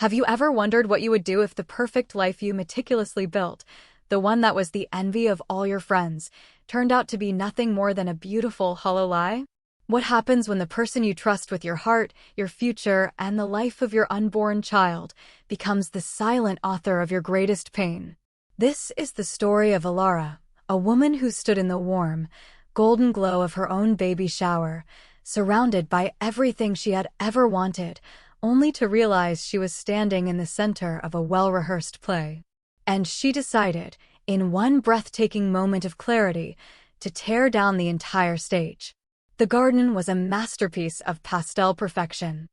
Have you ever wondered what you would do if the perfect life you meticulously built, the one that was the envy of all your friends, turned out to be nothing more than a beautiful, hollow lie? What happens when the person you trust with your heart, your future, and the life of your unborn child becomes the silent author of your greatest pain? This is the story of Alara, a woman who stood in the warm, golden glow of her own baby shower, surrounded by everything she had ever wanted, only to realize she was standing in the center of a well-rehearsed play. And she decided, in one breathtaking moment of clarity, to tear down the entire stage. The garden was a masterpiece of pastel perfection.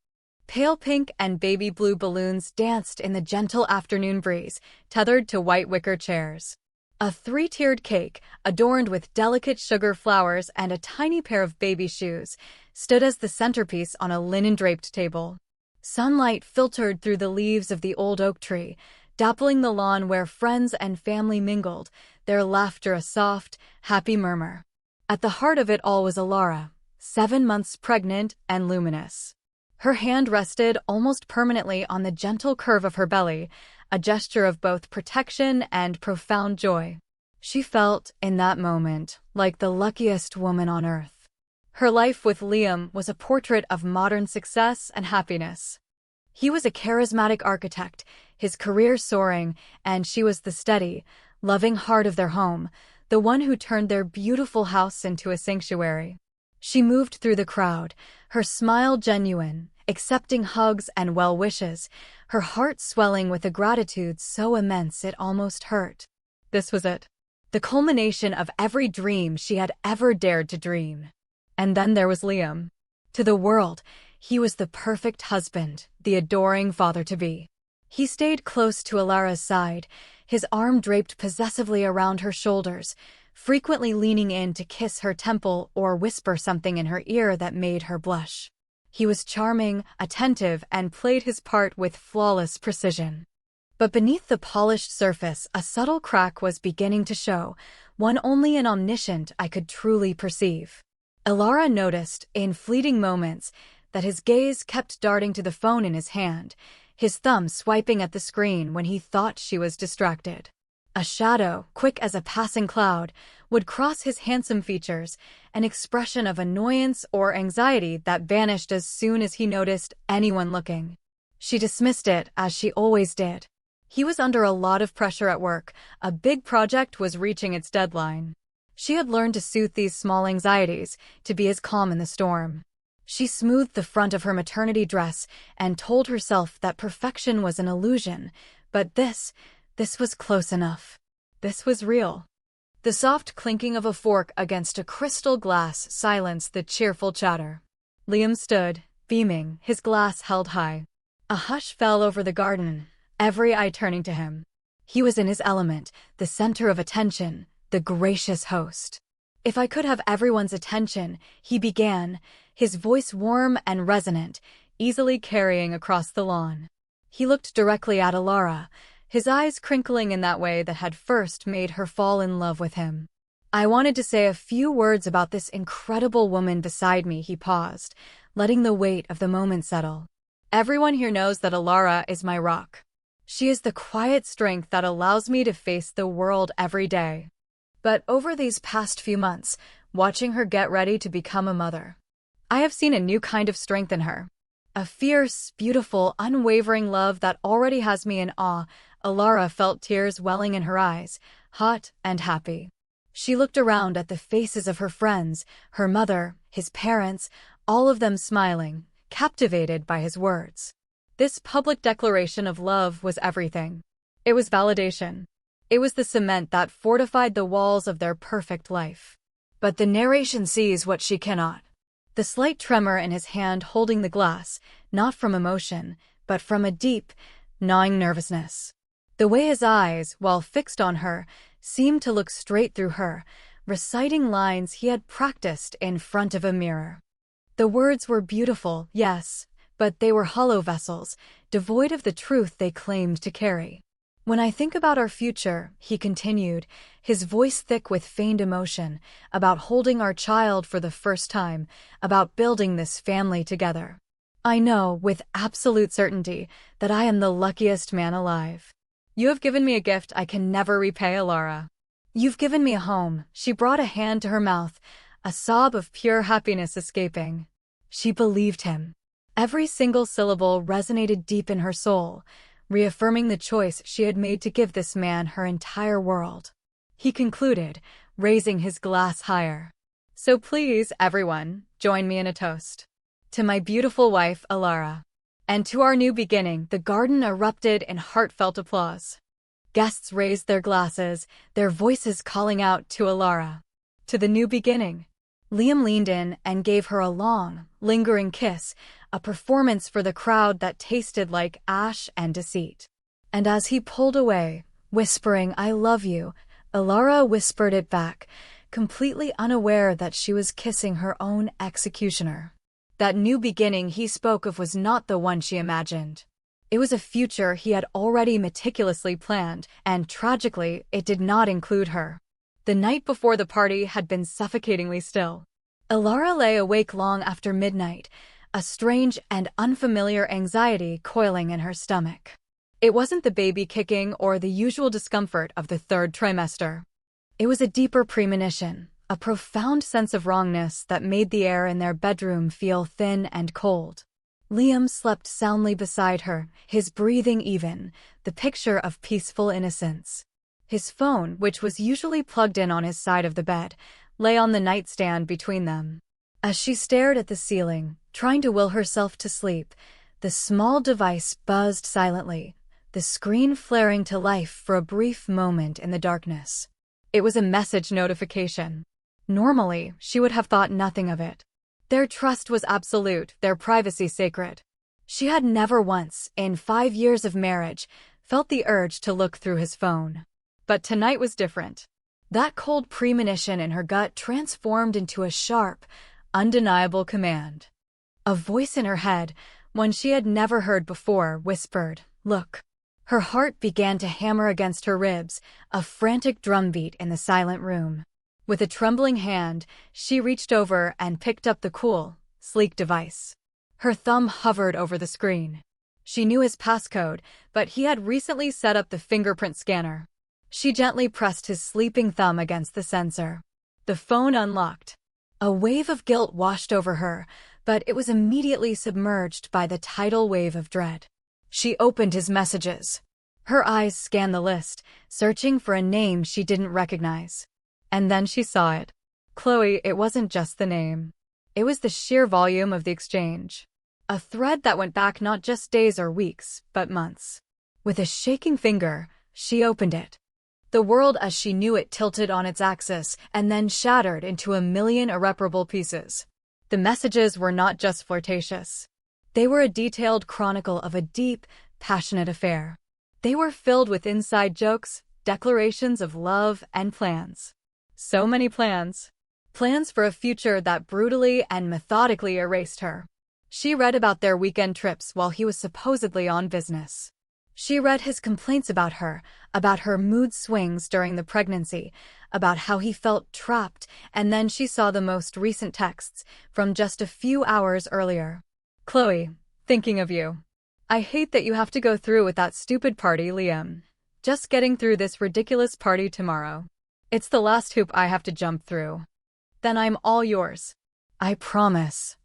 Pale pink and baby blue balloons danced in the gentle afternoon breeze, tethered to white wicker chairs. A three-tiered cake, adorned with delicate sugar flowers and a tiny pair of baby shoes, stood as the centerpiece on a linen-draped table. Sunlight filtered through the leaves of the old oak tree, dappling the lawn where friends and family mingled, their laughter a soft, happy murmur. At the heart of it all was Alara, 7 months pregnant and luminous. Her hand rested almost permanently on the gentle curve of her belly, a gesture of both protection and profound joy. She felt, in that moment, like the luckiest woman on earth. Her life with Liam was a portrait of modern success and happiness. He was a charismatic architect, his career soaring, and she was the steady, loving heart of their home, the one who turned their beautiful house into a sanctuary. She moved through the crowd, her smile genuine, accepting hugs and well wishes, her heart swelling with a gratitude so immense it almost hurt. This was it. The culmination of every dream she had ever dared to dream. And then there was Liam. To the world, he was the perfect husband, the adoring father-to-be. He stayed close to Alara's side, his arm draped possessively around her shoulders, frequently leaning in to kiss her temple or whisper something in her ear that made her blush. He was charming, attentive, and played his part with flawless precision. But beneath the polished surface, a subtle crack was beginning to show, one only an omniscient eye could truly perceive. Alara noticed, in fleeting moments, that his gaze kept darting to the phone in his hand, his thumb swiping at the screen when he thought she was distracted. A shadow, quick as a passing cloud, would cross his handsome features, an expression of annoyance or anxiety that vanished as soon as he noticed anyone looking. She dismissed it, as she always did. He was under a lot of pressure at work, a big project was reaching its deadline. She had learned to soothe these small anxieties, to be as calm in the storm. She smoothed the front of her maternity dress and told herself that perfection was an illusion, but this was close enough. This was real. The soft clinking of a fork against a crystal glass silenced the cheerful chatter. Liam stood, beaming, his glass held high. A hush fell over the garden, every eye turning to him. He was in his element, the center of attention, the gracious host. "If I could have everyone's attention," he began, his voice warm and resonant, easily carrying across the lawn. He looked directly at Alara, his eyes crinkling in that way that had first made her fall in love with him. "I wanted to say a few words about this incredible woman beside me," he paused, letting the weight of the moment settle. "Everyone here knows that Alara is my rock. She is the quiet strength that allows me to face the world every day. But over these past few months, watching her get ready to become a mother, I have seen a new kind of strength in her. A fierce, beautiful, unwavering love that already has me in awe." Alara felt tears welling in her eyes, hot and happy. She looked around at the faces of her friends, her mother, his parents, all of them smiling, captivated by his words. This public declaration of love was everything. It was validation. It was the cement that fortified the walls of their perfect life. But the narration sees what she cannot. The slight tremor in his hand holding the glass, not from emotion, but from a deep, gnawing nervousness. The way his eyes, while fixed on her, seemed to look straight through her, reciting lines he had practiced in front of a mirror. The words were beautiful, yes, but they were hollow vessels, devoid of the truth they claimed to carry. "When I think about our future," he continued, his voice thick with feigned emotion, "about holding our child for the first time, about building this family together, I know with absolute certainty that I am the luckiest man alive. You have given me a gift I can never repay, Alara. You've given me a home. She brought a hand to her mouth, a sob of pure happiness escaping. She believed him. Every single syllable resonated deep in her soul, reaffirming the choice she had made to give this man her entire world. He concluded, raising his glass higher. So please, everyone, join me in a toast. To my beautiful wife, Alara. And to our new beginning. The garden erupted in heartfelt applause. Guests raised their glasses, their voices calling out to Alara. To the new beginning. Liam leaned in and gave her a long, lingering kiss, a performance for the crowd that tasted like ash and deceit. And as he pulled away, whispering, "I love you," Alara whispered it back, completely unaware that she was kissing her own executioner. That new beginning he spoke of was not the one she imagined. It was a future he had already meticulously planned, and tragically, it did not include her. The night before the party had been suffocatingly still. Alara lay awake long after midnight, a strange and unfamiliar anxiety coiling in her stomach. It wasn't the baby kicking or the usual discomfort of the third trimester. It was a deeper premonition, a profound sense of wrongness that made the air in their bedroom feel thin and cold. Liam slept soundly beside her, his breathing even, the picture of peaceful innocence. His phone, which was usually plugged in on his side of the bed, lay on the nightstand between them. As she stared at the ceiling, trying to will herself to sleep, the small device buzzed silently, the screen flaring to life for a brief moment in the darkness. It was a message notification. Normally, she would have thought nothing of it. Their trust was absolute, their privacy sacred. She had never once, in 5 years of marriage, felt the urge to look through his phone. But tonight was different. That cold premonition in her gut transformed into a sharp, undeniable command. A voice in her head, one she had never heard before, whispered, "Look." Her heart began to hammer against her ribs, a frantic drumbeat in the silent room. With a trembling hand, she reached over and picked up the cool, sleek device. Her thumb hovered over the screen. She knew his passcode, but he had recently set up the fingerprint scanner. She gently pressed his sleeping thumb against the sensor. The phone unlocked. A wave of guilt washed over her, but it was immediately submerged by the tidal wave of dread. She opened his messages. Her eyes scanned the list, searching for a name she didn't recognize. And then she saw it. Chloe, it wasn't just the name. It was the sheer volume of the exchange. A thread that went back not just days or weeks, but months. With a shaking finger, she opened it. The world as she knew it tilted on its axis and then shattered into a million irreparable pieces. The messages were not just flirtatious. They were a detailed chronicle of a deep, passionate affair. They were filled with inside jokes, declarations of love, and plans. So many plans. Plans for a future that brutally and methodically erased her. She read about their weekend trips while he was supposedly on business. She read his complaints about her mood swings during the pregnancy, about how he felt trapped, and then she saw the most recent texts from just a few hours earlier. Chloe, thinking of you. I hate that you have to go through with that stupid party, Liam. Just getting through this ridiculous party tomorrow. It's the last hoop I have to jump through. Then I'm all yours. I promise.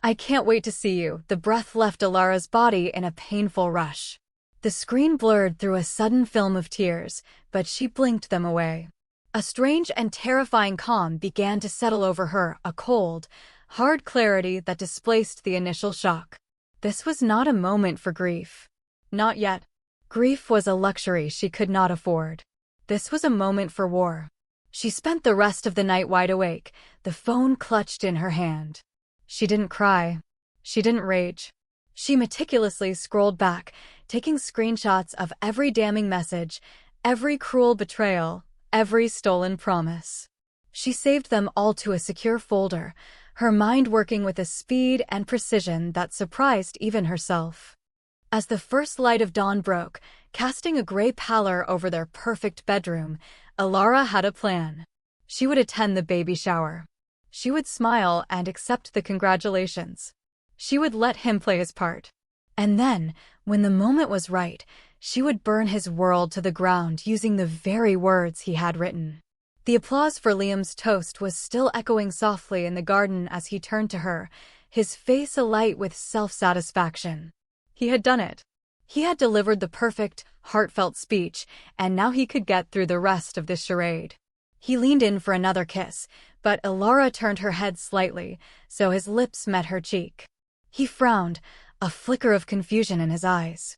I can't wait to see you. The breath left Alara's body in a painful rush. The screen blurred through a sudden film of tears, but she blinked them away. A strange and terrifying calm began to settle over her, a cold, hard clarity that displaced the initial shock. This was not a moment for grief. Not yet. Grief was a luxury she could not afford. This was a moment for war. She spent the rest of the night wide awake, the phone clutched in her hand. She didn't cry. She didn't rage. She meticulously scrolled back, taking screenshots of every damning message, every cruel betrayal, every stolen promise. She saved them all to a secure folder, her mind working with a speed and precision that surprised even herself. As the first light of dawn broke, casting a gray pallor over their perfect bedroom, Alara had a plan. She would attend the baby shower. She would smile and accept the congratulations. She would let him play his part. And then, when the moment was right, she would burn his world to the ground using the very words he had written. The applause for Liam's toast was still echoing softly in the garden as he turned to her, his face alight with self-satisfaction. He had done it. He had delivered the perfect, heartfelt speech, and now he could get through the rest of this charade. He leaned in for another kiss, but Alara turned her head slightly, so his lips met her cheek. He frowned, a flicker of confusion in his eyes.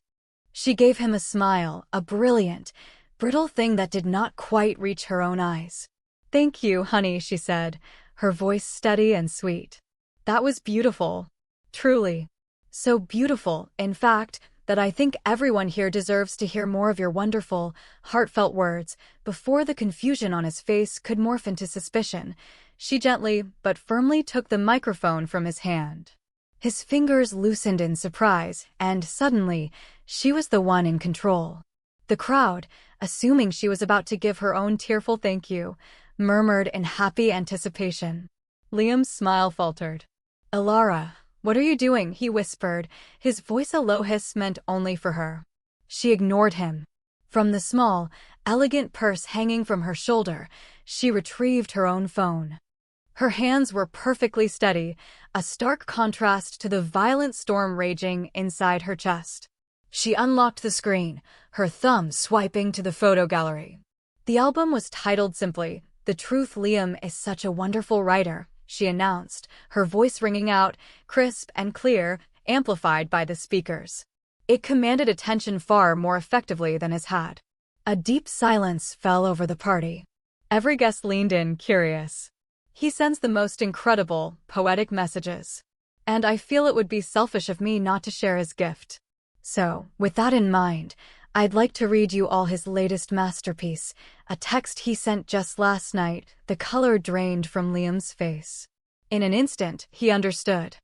She gave him a smile, a brilliant, brittle thing that did not quite reach her own eyes. "Thank you, honey," she said, her voice steady and sweet. "That was beautiful. Truly. So beautiful, in fact, that I think everyone here deserves to hear more of your wonderful, heartfelt words." Before the confusion on his face could morph into suspicion, she gently but firmly took the microphone from his hand. His fingers loosened in surprise, and suddenly, she was the one in control. The crowd, assuming she was about to give her own tearful thank you, murmured in happy anticipation. Liam's smile faltered. "Alara, what are you doing?" he whispered, his voice a low hiss meant only for her. She ignored him. From the small, elegant purse hanging from her shoulder, she retrieved her own phone. Her hands were perfectly steady, a stark contrast to the violent storm raging inside her chest. She unlocked the screen, her thumb swiping to the photo gallery. The album was titled simply, "The Truth." "Liam is such a wonderful writer," she announced, her voice ringing out, crisp and clear, amplified by the speakers. It commanded attention far more effectively than his had. A deep silence fell over the party. Every guest leaned in, curious. "He sends the most incredible, poetic messages. And I feel it would be selfish of me not to share his gift. So, with that in mind, I'd like to read you all his latest masterpiece, a text he sent just last night." The color drained from Liam's face. In an instant, he understood.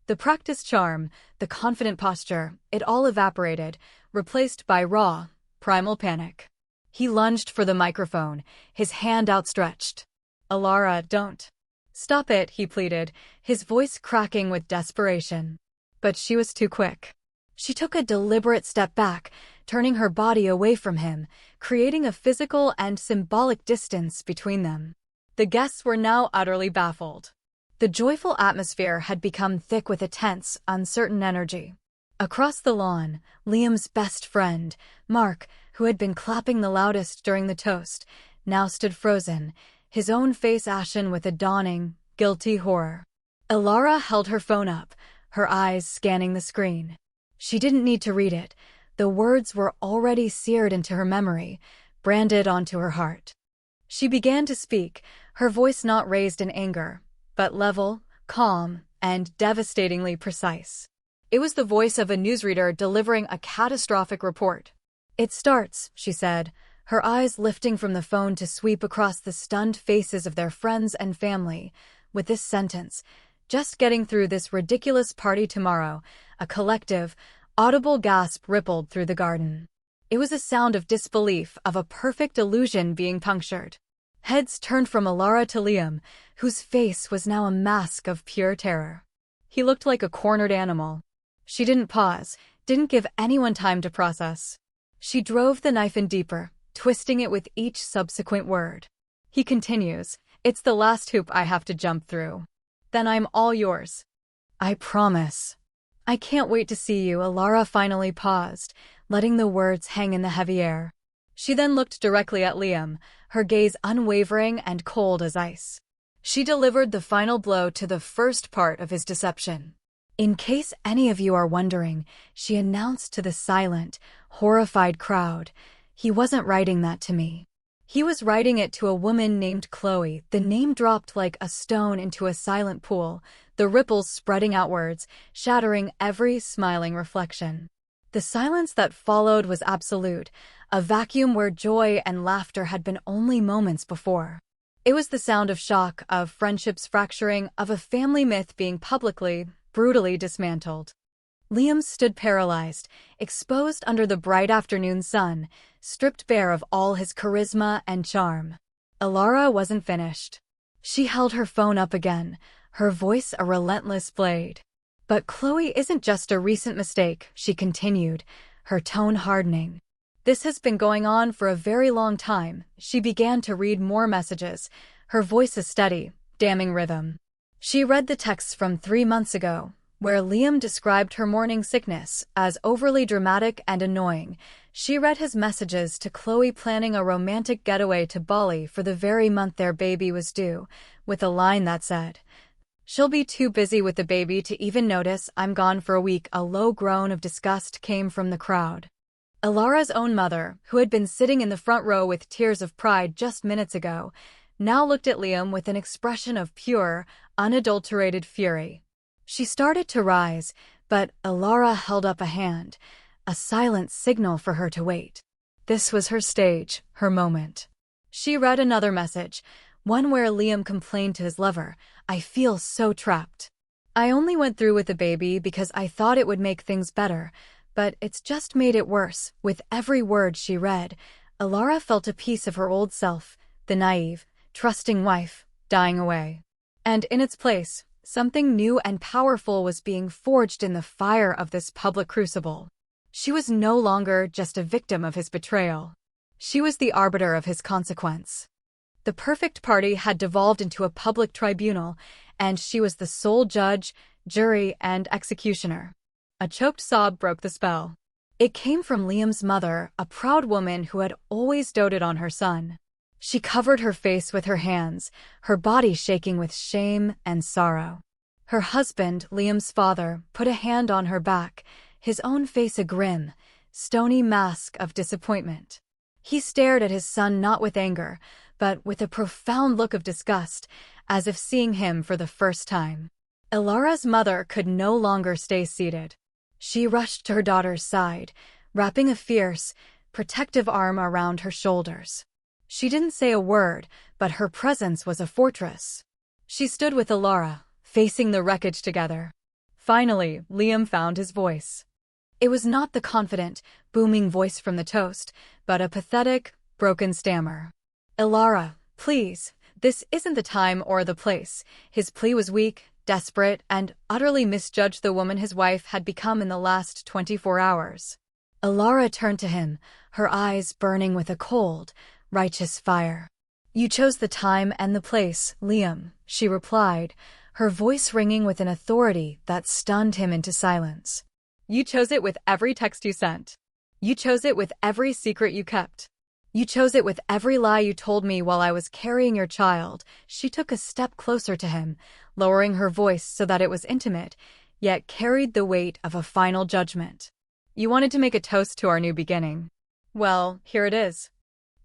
The practiced charm, the confident posture, it all evaporated, replaced by raw, primal panic. He lunged for the microphone, his hand outstretched. "Alara, don't. Stop it," he pleaded, his voice cracking with desperation. But she was too quick. She took a deliberate step back, turning her body away from him, creating a physical and symbolic distance between them. The guests were now utterly baffled. The joyful atmosphere had become thick with a tense, uncertain energy. Across the lawn, Liam's best friend, Mark, who had been clapping the loudest during the toast, now stood frozen, his own face ashen with a dawning, guilty horror. Alara held her phone up, her eyes scanning the screen. She didn't need to read it. The words were already seared into her memory, branded onto her heart. She began to speak, her voice not raised in anger, but level, calm, and devastatingly precise. It was the voice of a newsreader delivering a catastrophic report. "It starts," she said, her eyes lifting from the phone to sweep across the stunned faces of their friends and family, with this sentence, "Just getting through this ridiculous party tomorrow." A collective, audible gasp rippled through the garden. It was a sound of disbelief, of a perfect illusion being punctured. Heads turned from Alara to Liam, whose face was now a mask of pure terror. He looked like a cornered animal. She didn't pause, didn't give anyone time to process. She drove the knife in deeper, twisting it with each subsequent word. He continues, "It's the last hoop I have to jump through. Then I'm all yours. I promise. I can't wait to see you." Alara finally paused, letting the words hang in the heavy air. She then looked directly at Liam, her gaze unwavering and cold as ice. She delivered the final blow to the first part of his deception. "In case any of you are wondering," she announced to the silent, horrified crowd, "he wasn't writing that to me. He was writing it to a woman named Chloe." The name dropped like a stone into a silent pool, the ripples spreading outwards, shattering every smiling reflection. The silence that followed was absolute, a vacuum where joy and laughter had been only moments before. It was the sound of shock, of friendships fracturing, of a family myth being publicly, brutally dismantled. Liam stood paralyzed, exposed under the bright afternoon sun, stripped bare of all his charisma and charm. Alara wasn't finished. She held her phone up again, her voice a relentless blade. But Chloe isn't just a recent mistake, she continued, her tone hardening. This has been going on for a very long time. She began to read more messages, her voice a steady, damning rhythm. She read the texts from 3 months ago, where Liam described her morning sickness as overly dramatic and annoying. She read his messages to Chloe planning a romantic getaway to Bali for the very month their baby was due, with a line that said, "She'll be too busy with the baby to even notice I'm gone for a week." A low groan of disgust came from the crowd. Alara's own mother, who had been sitting in the front row with tears of pride just minutes ago, now looked at Liam with an expression of pure, unadulterated fury. She started to rise, but Alara held up a hand, a silent signal for her to wait. This was her stage, her moment. She read another message, one where Liam complained to his lover, "I feel so trapped. I only went through with the baby because I thought it would make things better, but it's just made it worse." With every word she read, Alara felt a piece of her old self, the naive, trusting wife, dying away. And in its place, something new and powerful was being forged in the fire of this public crucible. She was no longer just a victim of his betrayal. She was the arbiter of his consequence. The perfect party had devolved into a public tribunal, and she was the sole judge, jury, and executioner. A choked sob broke the spell. It came from Liam's mother, a proud woman who had always doted on her son. She covered her face with her hands, her body shaking with shame and sorrow. Her husband, Liam's father, put a hand on her back, his own face a grim, stony mask of disappointment. He stared at his son not with anger, but with a profound look of disgust, as if seeing him for the first time. Alara's mother could no longer stay seated. She rushed to her daughter's side, wrapping a fierce, protective arm around her shoulders. She didn't say a word, but her presence was a fortress. She stood with Alara, facing the wreckage together. Finally, Liam found his voice. It was not the confident, booming voice from the toast, but a pathetic, broken stammer. "Alara, please, this isn't the time or the place." His plea was weak, desperate, and utterly misjudged the woman his wife had become in the last 24 hours. Alara turned to him, her eyes burning with a cold, righteous fire. "You chose the time and the place, Liam," she replied, her voice ringing with an authority that stunned him into silence. "You chose it with every text you sent. You chose it with every secret you kept. You chose it with every lie you told me while I was carrying your child." She took a step closer to him, lowering her voice so that it was intimate, yet carried the weight of a final judgment. "You wanted to make a toast to our new beginning. Well, here it is.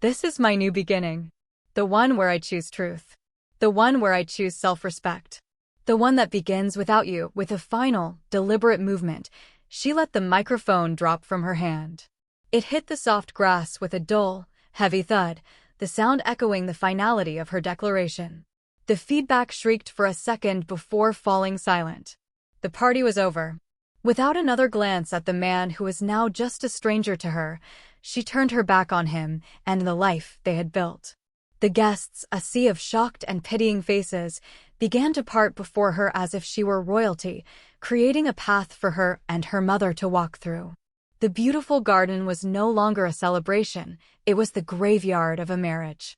This is my new beginning. The one where I choose truth. The one where I choose self-respect. The one that begins without you." With a final, deliberate movement, she let the microphone drop from her hand. It hit the soft grass with a dull, heavy thud, the sound echoing the finality of her declaration. The feedback shrieked for a second before falling silent. The party was over. Without another glance at the man who was now just a stranger to her, she turned her back on him and the life they had built. The guests, a sea of shocked and pitying faces, began to part before her as if she were royalty, creating a path for her and her mother to walk through. The beautiful garden was no longer a celebration, it was the graveyard of a marriage.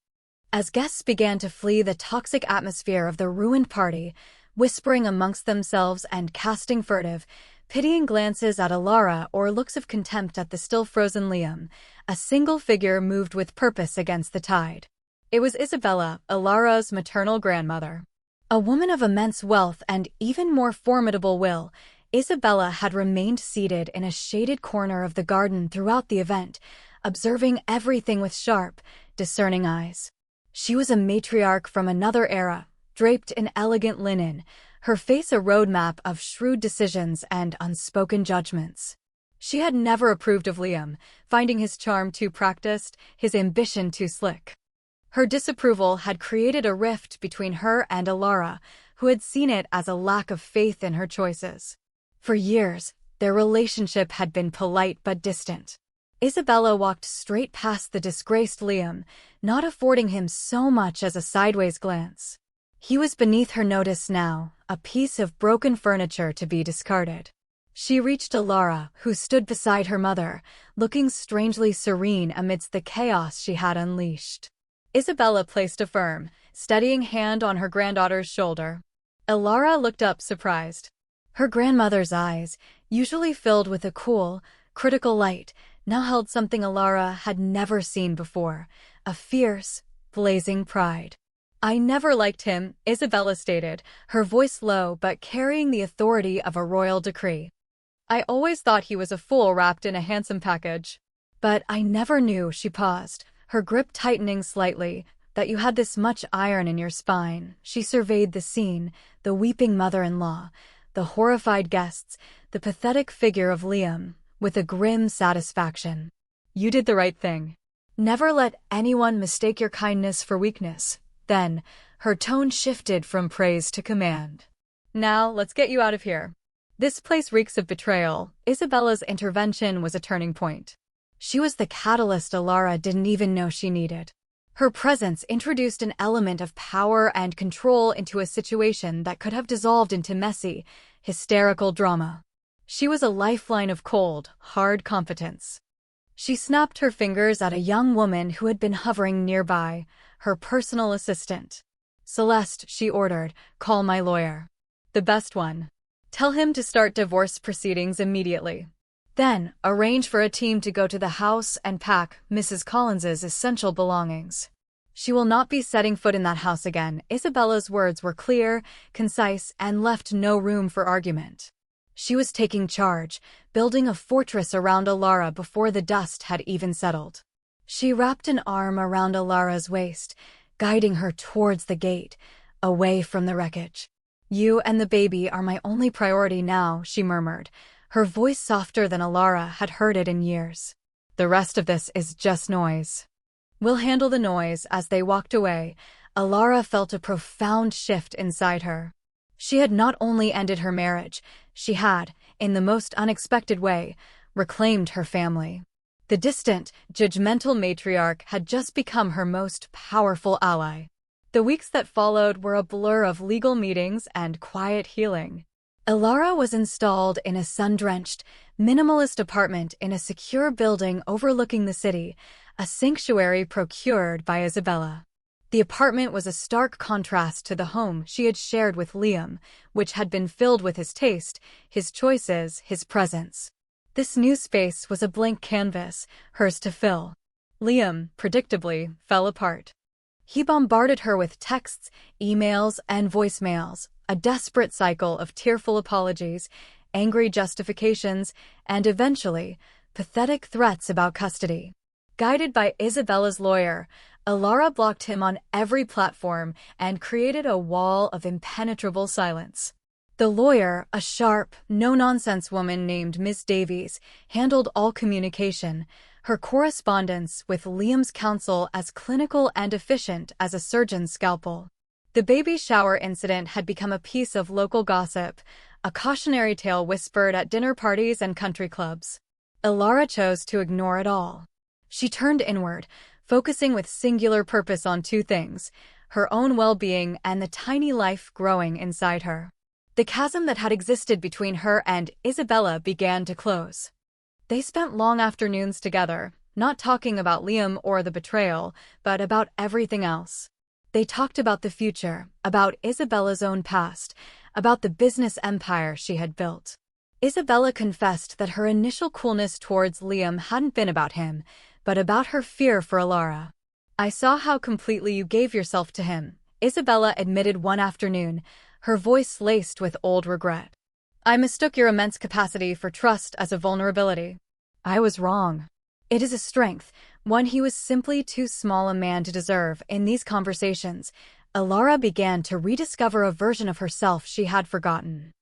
As guests began to flee the toxic atmosphere of the ruined party, whispering amongst themselves and casting furtive, pitying glances at Alara or looks of contempt at the still frozen Liam, a single figure moved with purpose against the tide. It was Isabella, Alara's maternal grandmother. A woman of immense wealth and even more formidable will, Isabella had remained seated in a shaded corner of the garden throughout the event, observing everything with sharp, discerning eyes. She was a matriarch from another era, draped in elegant linen, her face a roadmap of shrewd decisions and unspoken judgments. She had never approved of Liam, finding his charm too practiced, his ambition too slick. Her disapproval had created a rift between her and Alara, who had seen it as a lack of faith in her choices. For years, their relationship had been polite but distant. Isabella walked straight past the disgraced Liam, not affording him so much as a sideways glance. He was beneath her notice now, a piece of broken furniture to be discarded. She reached Alara, who stood beside her mother, looking strangely serene amidst the chaos she had unleashed. Isabella placed a firm, steadying hand on her granddaughter's shoulder. Alara looked up surprised. Her grandmother's eyes, usually filled with a cool, critical light, now held something Alara had never seen before, a fierce, blazing pride. "I never liked him," Isabella stated, her voice low but carrying the authority of a royal decree. "I always thought he was a fool wrapped in a handsome package. But I never knew," she paused, her grip tightening slightly, "that you had this much iron in your spine." She surveyed the scene, the weeping mother-in-law, the horrified guests, the pathetic figure of Liam, with a grim satisfaction. "You did the right thing. Never let anyone mistake your kindness for weakness." Then, her tone shifted from praise to command. "Now, let's get you out of here. This place reeks of betrayal." Isabella's intervention was a turning point. She was the catalyst Alara didn't even know she needed. Her presence introduced an element of power and control into a situation that could have dissolved into messy, hysterical drama. She was a lifeline of cold, hard competence. She snapped her fingers at a young woman who had been hovering nearby, her personal assistant. "Celeste," she ordered, "call my lawyer. The best one. Tell him to start divorce proceedings immediately. Then, arrange for a team to go to the house and pack Mrs. Collins's essential belongings. She will not be setting foot in that house again." Isabella's words were clear, concise, and left no room for argument. She was taking charge, building a fortress around Alara before the dust had even settled. She wrapped an arm around Alara's waist, guiding her towards the gate, away from the wreckage. "You and the baby are my only priority now," she murmured, her voice softer than Alara had heard it in years. "The rest of this is just noise." "We'll handle the noise." As they walked away, Alara felt a profound shift inside her. She had not only ended her marriage, she had, in the most unexpected way, reclaimed her family. The distant, judgmental matriarch had just become her most powerful ally. The weeks that followed were a blur of legal meetings and quiet healing. Alara was installed in a sun-drenched, minimalist apartment in a secure building overlooking the city, a sanctuary procured by Isabella. The apartment was a stark contrast to the home she had shared with Liam, which had been filled with his taste, his choices, his presence. This new space was a blank canvas, hers to fill. Liam, predictably, fell apart. He bombarded her with texts, emails, and voicemails, a desperate cycle of tearful apologies, angry justifications, and eventually, pathetic threats about custody. Guided by Isabella's lawyer, Alara blocked him on every platform and created a wall of impenetrable silence. The lawyer, a sharp, no-nonsense woman named Miss Davies, handled all communication, her correspondence with Liam's counsel as clinical and efficient as a surgeon's scalpel. The baby shower incident had become a piece of local gossip, a cautionary tale whispered at dinner parties and country clubs. Alara chose to ignore it all. She turned inward, focusing with singular purpose on two things, her own well-being and the tiny life growing inside her. The chasm that had existed between her and Isabella began to close. They spent long afternoons together, not talking about Liam or the betrayal, but about everything else. They talked about the future, about Isabella's own past, about the business empire she had built. Isabella confessed that her initial coolness towards Liam hadn't been about him, but about her fear for Alara. "I saw how completely you gave yourself to him," Isabella admitted one afternoon, her voice laced with old regret. "I mistook your immense capacity for trust as a vulnerability. I was wrong. It is a strength, one he was simply too small a man to deserve." In these conversations, Alara began to rediscover a version of herself she had forgotten.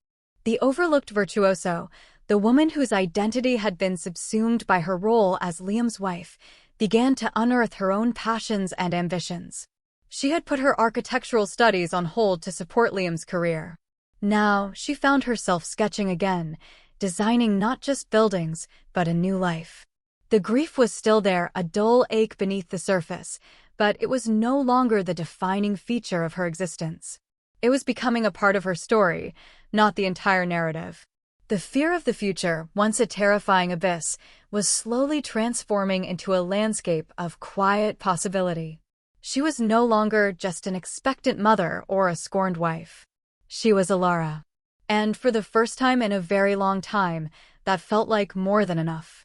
The overlooked virtuoso, the woman whose identity had been subsumed by her role as Liam's wife, began to unearth her own passions and ambitions. She had put her architectural studies on hold to support Liam's career. Now, she found herself sketching again, designing not just buildings, but a new life. The grief was still there, a dull ache beneath the surface, but it was no longer the defining feature of her existence. It was becoming a part of her story, not the entire narrative. The fear of the future, once a terrifying abyss, was slowly transforming into a landscape of quiet possibility. She was no longer just an expectant mother or a scorned wife. She was Alara. And for the first time in a very long time, that felt like more than enough.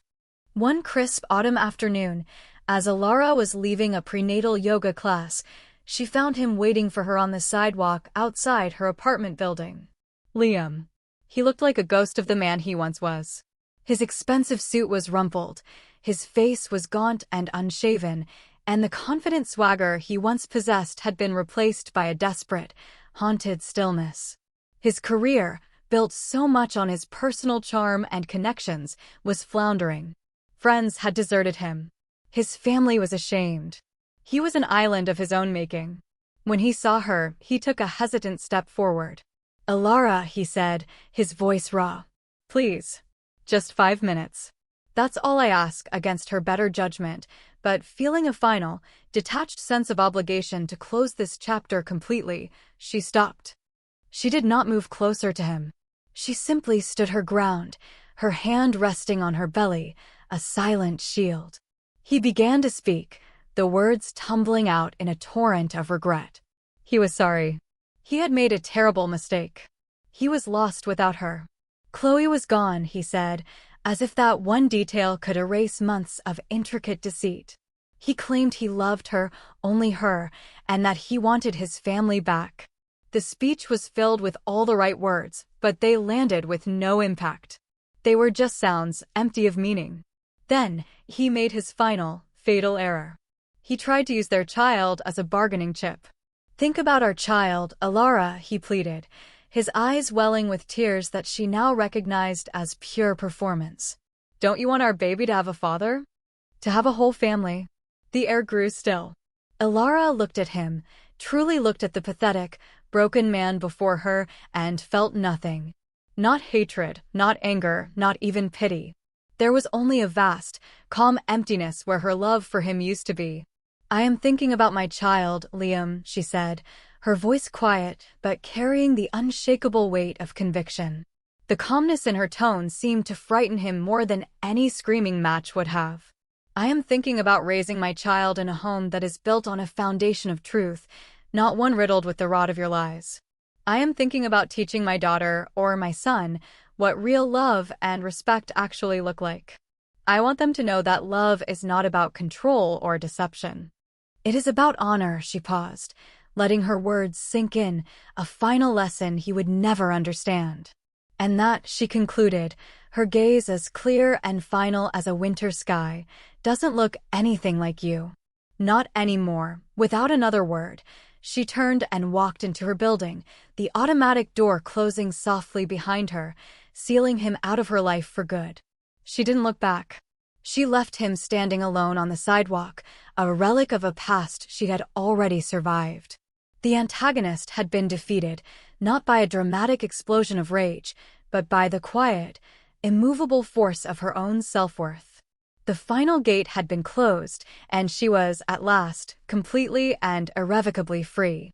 One crisp autumn afternoon, as Alara was leaving a prenatal yoga class, she found him waiting for her on the sidewalk outside her apartment building. Liam. He looked like a ghost of the man he once was. His expensive suit was rumpled, his face was gaunt and unshaven, and the confident swagger he once possessed had been replaced by a desperate, haunted stillness. His career, built so much on his personal charm and connections, was floundering. Friends had deserted him. His family was ashamed. He was an island of his own making. When he saw her, he took a hesitant step forward. "Alara," he said, his voice raw. "Please. Just 5 minutes. That's all I ask," against her better judgment, but feeling a final, detached sense of obligation to close this chapter completely, she stopped. She did not move closer to him. She simply stood her ground, her hand resting on her belly, a silent shield. He began to speak, the words tumbling out in a torrent of regret. He was sorry. He had made a terrible mistake. He was lost without her. Chloe was gone, he said, as if that one detail could erase months of intricate deceit. He claimed he loved her, only her, and that he wanted his family back. The speech was filled with all the right words, but they landed with no impact. They were just sounds, empty of meaning. Then, he made his final, fatal error. He tried to use their child as a bargaining chip. "Think about our child, Alara," he pleaded, his eyes welling with tears that she now recognized as pure performance. "Don't you want our baby to have a father? To have a whole family?" The air grew still. Alara looked at him, truly looked at the pathetic, broken man before her, and felt nothing. Not hatred, not anger, not even pity. There was only a vast, calm emptiness where her love for him used to be. "I am thinking about my child, Liam," she said, her voice quiet but carrying the unshakable weight of conviction. The calmness in her tone seemed to frighten him more than any screaming match would have. "I am thinking about raising my child in a home that is built on a foundation of truth, not one riddled with the rot of your lies. I am thinking about teaching my daughter, or my son, what real love and respect actually look like. I want them to know that love is not about control or deception. It is about honor," she paused, letting her words sink in, a final lesson he would never understand. "And that," she concluded, her gaze as clear and final as a winter sky, "doesn't look anything like you. Not anymore." Without another word, she turned and walked into her building, the automatic door closing softly behind her, sealing him out of her life for good. She didn't look back. She left him standing alone on the sidewalk, a relic of a past she had already survived. The antagonist had been defeated, not by a dramatic explosion of rage, but by the quiet, immovable force of her own self-worth. The final gate had been closed, and she was, at last, completely and irrevocably free.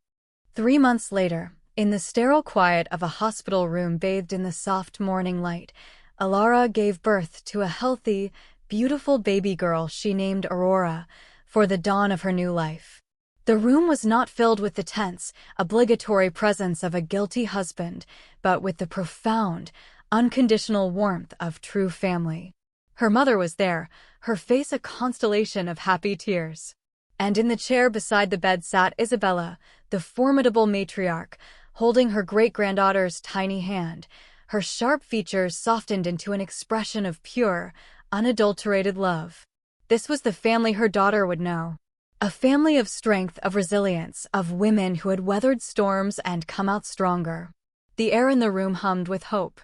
3 months later, in the sterile quiet of a hospital room bathed in the soft morning light, Alara gave birth to a healthy, beautiful baby girl she named Aurora, for the dawn of her new life. The room was not filled with the tense, obligatory presence of a guilty husband, but with the profound, unconditional warmth of true family. Her mother was there, her face a constellation of happy tears. And in the chair beside the bed sat Isabella, the formidable matriarch, holding her great-granddaughter's tiny hand, her sharp features softened into an expression of pure, unadulterated love. This was the family her daughter would know. A family of strength, of resilience, of women who had weathered storms and come out stronger. The air in the room hummed with hope.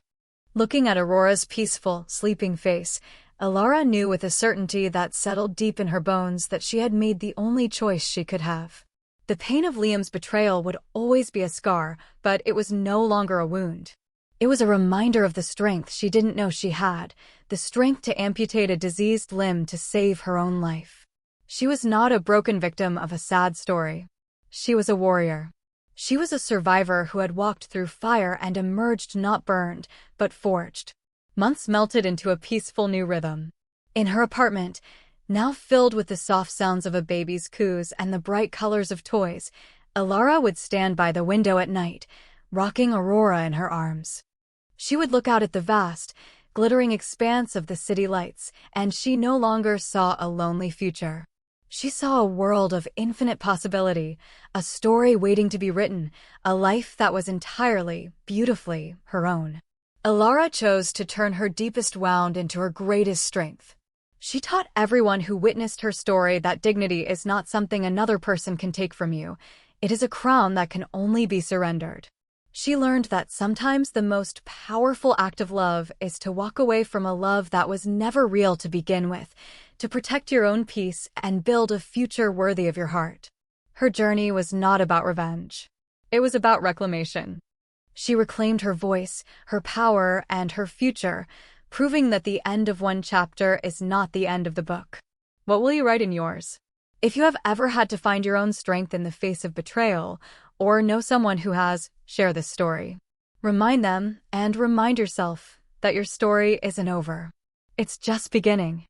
Looking at Aurora's peaceful, sleeping face, Alara knew with a certainty that settled deep in her bones that she had made the only choice she could have. The pain of Liam's betrayal would always be a scar, but it was no longer a wound. It was a reminder of the strength she didn't know she had, the strength to amputate a diseased limb to save her own life. She was not a broken victim of a sad story. She was a warrior. She was a survivor who had walked through fire and emerged not burned, but forged. Months melted into a peaceful new rhythm. In her apartment, now filled with the soft sounds of a baby's coos and the bright colors of toys, Alara would stand by the window at night, rocking Aurora in her arms. She would look out at the vast, glittering expanse of the city lights, and she no longer saw a lonely future. She saw a world of infinite possibility, a story waiting to be written, a life that was entirely, beautifully, her own. Alara chose to turn her deepest wound into her greatest strength. She taught everyone who witnessed her story that dignity is not something another person can take from you. It is a crown that can only be surrendered. She learned that sometimes the most powerful act of love is to walk away from a love that was never real to begin with, to protect your own peace and build a future worthy of your heart. Her journey was not about revenge. It was about reclamation. She reclaimed her voice, her power, and her future, proving that the end of one chapter is not the end of the book. What will you write in yours? If you have ever had to find your own strength in the face of betrayal, or know someone who has, share this story. Remind them and remind yourself that your story isn't over. It's just beginning.